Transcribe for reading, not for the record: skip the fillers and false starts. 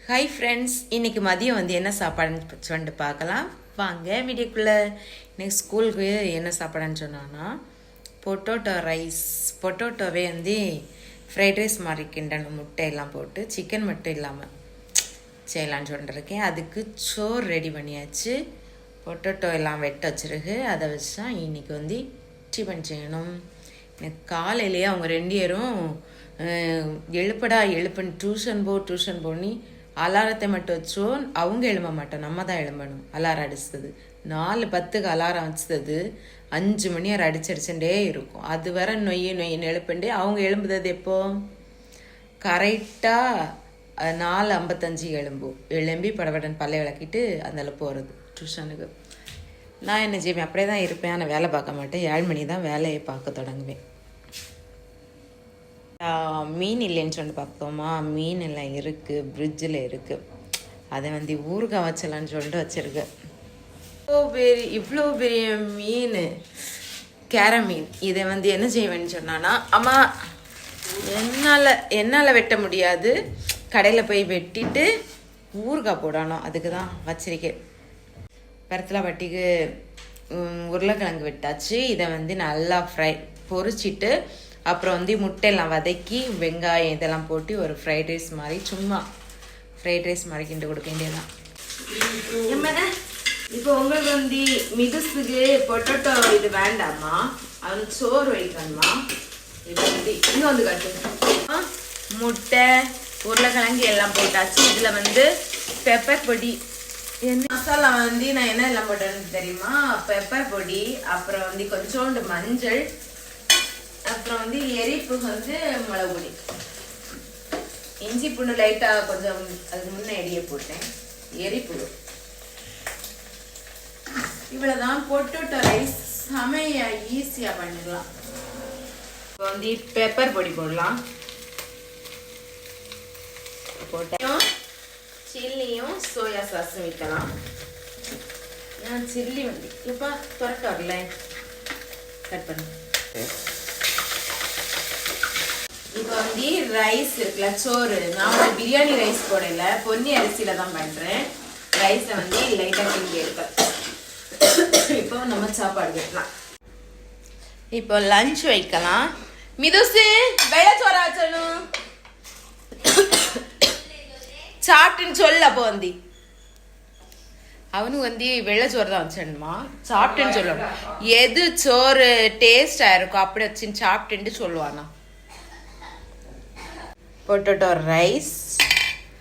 Hi friends, இன்றைக்கி மதியம் என்ன சாப்பாடுன்னு சொல்லிட்டு பார்க்கலாம் வாங்க வீடியோக்குள்ளே. இன்றைக்கி ஸ்கூலுக்கு என்ன சாப்பாடுன்னு சொன்னான்னா பொட்டோட்டோ ரைஸ். பொட்டோட்டோவே ஃப்ரைட் ரைஸ் மாதிரி கிண்டணும், முட்டையெல்லாம் போட்டு சிக்கன் மட்டும் இல்லாமல் செய்யலான்னு சொல்லிட்டுருக்கேன். அதுக்கு சோறு ரெடி பண்ணியாச்சு. பொட்டோட்டோ எல்லாம் வெட்ட வச்சுருக்கு. அதை வச்சு தான் இன்றைக்கி டிஃபன் செய்யணும். எனக்கு காலையிலேயே அவங்க 2 பேரும் எழுப்புன்னு டியூஷன் போனி அலாரத்தை மட்டும் வச்சோ. அவங்க எழும்ப மாட்டோம், நம்ம தான் எழும்பணும். அலாரம் அடிச்சது 4:10க்கு அலாரம் வச்சது 5 மணி வரை அடிச்சடிச்சுட்டே இருக்கும். அது வர நொய்யின்னு எழுப்புண்டே அவங்க எழும்புறது எப்போ கரெக்டாக 4:55 எழும்பி படபடன் பல்லை விளக்கிட்டு அதில் போகிறது டியூஷனுக்கு. நான் என்ன செய்வேன், அப்படியே தான் இருப்பேன். ஆனால் வேலை பார்க்க மாட்டேன். 7 மணி தான் வேலையை பார்க்க தொடங்குவேன். மீன் இல்லைன்னு சொல்லிட்டு பார்த்தோமா, மீன் எல்லாம் இருக்குது, ஃப்ரிட்ஜில் இருக்குது. அதை ஊறுகாய் வச்சலான்னு சொல்லிட்டு வச்சுருக்கேன். இவ்வளோ பெரிய மீன், கேர மீன். இதை என்ன செய்வேன்னு சொன்னான்னா, அம்மா என்னால் வெட்ட முடியாது, கடையில் போய் வெட்டிட்டு ஊறுகாய் போடணும். அதுக்கு தான் வச்சிருக்கேன். பருத்தலை வட்டிக்கு உருளைக்கிழங்கு வெட்டாச்சு. இதை நல்லா பொரிச்சிட்டு அப்புறம் முட்டையெல்லாம் வதக்கி வெங்காயம் இதெல்லாம் போட்டு ஒரு ஃப்ரைட் ரைஸ் மாதிரி, சும்மா ஃப்ரைட் ரைஸ் மாதிரி கிண்டு கொடுக்க வேண்டியதான். இப்போ உங்களுக்கு மிதுசுக்கு பொட்டோட்டோ இது வேண்டாமா, அவனுக்கு சோறு வைக்கணுமா? இப்போ இன்னும் கட்டு முட்டை உருளைக்கிழங்கு எல்லாம் போட்டாச்சு. இதில் பெப்பர் பொடி, என்ன மசாலா நான் என்ன எல்லாம் போட்டேன்னு தெரியுமா? பெப்பர் பொடி, அப்புறம் கொஞ்சோண்டு மஞ்சள், அப்புறம் எரிப்பு மிளகு பொடி, இஞ்சி பூண்டு லைட்டாக கொஞ்சம் அதுக்கு முன்னே எடியை போட்டேன், எரிப்பு. இவ்வளோதான். பொட்டோட்டோ ரைஸ் செமையாக ஈஸியாக பண்ணிடலாம். இப்போ பெப்பர் பொடி போடலாம். போட்டோம் சில்லியும் சோயா சாஸும் வைக்கலாம். நான் சில்லி இப்போ துறக்க வரல, கட் பண்ணு. இப்போ ரைஸ் இருக்குல்ல, சோறு. நான் பிரியாணி ரைஸ் போடல, பொன்னி அரிசியில தான் பண்றேன். ரைஸை லைட்டா கிண்டி எடுப்பேன். இப்போ நம்ம சாப்பாடு வைக்கலாம். இப்போ லஞ்ச் வைக்கலாம். மிதுசு வெள்ளை சோறா வச்சணும் சாப்பிட்டுன்னு சொல்ல. அப்போ அவனுக்கு வெள்ளை சோறு தான் வச்சிடணுமா, சாப்பிட்டுன்னு சொல்லணும். எது சோறு டேஸ்டா இருக்கும் அப்படி வச்சுன்னு சாப்பிட்டுன்ட்டு சொல்லுவானா. Potato rice